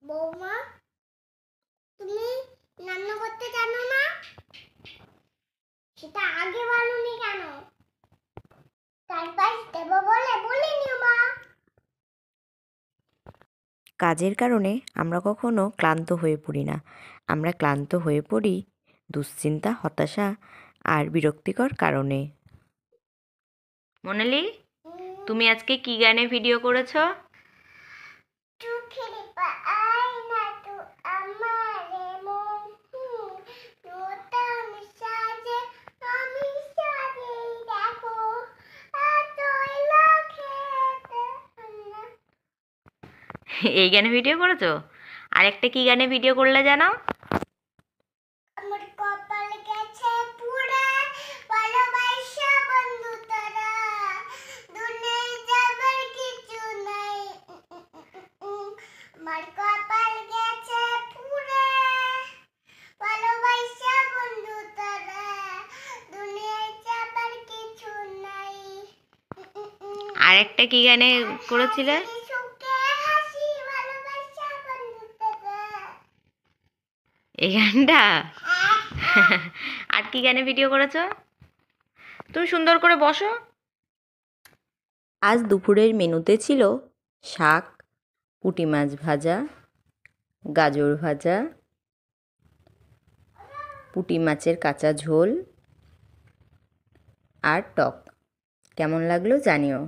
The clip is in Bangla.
বৌমা, তুমি রান্না করতে জানো না? সেটা আগে বলনি কেন? তারপর দেব বলে বলিনি মা। কাজের কারণে আমরা কখনো ক্লান্ত হয়ে পড়ি না। আমরা ক্লান্ত হয়ে পড়ি দুশ্চিন্তা, হতাশা আর বিরক্তিকর কারণে। মোনালি, তুমি আজকে কি গানে ভিডিও করেছো? এই গানে ভিডিও করেছো? আরেকটা কি গানে ভিডিও করলে জানো? আমার কপাল গেছে পুড়ে, ভালোবাসা বন্ধু তারা, দুনিয়ায় যাবার কিছু নাই। আমার কপাল গেছে পুড়ে, ভালোবাসা বন্ধু তারা, দুনিয়ায় যাবার কিছু নাই। আরেকটা কি গানে করেছিলে? এই গানটা? আর কি গানে ভিডিও করেছো? তুমি সুন্দর করে বসো। আজ দুপুরের মেনুতে ছিল শাক, পুঁটি মাছ ভাজা, গাজর ভাজা, পুঁটি মাছের কাঁচা ঝোল আর টক। কেমন লাগলো জানিও।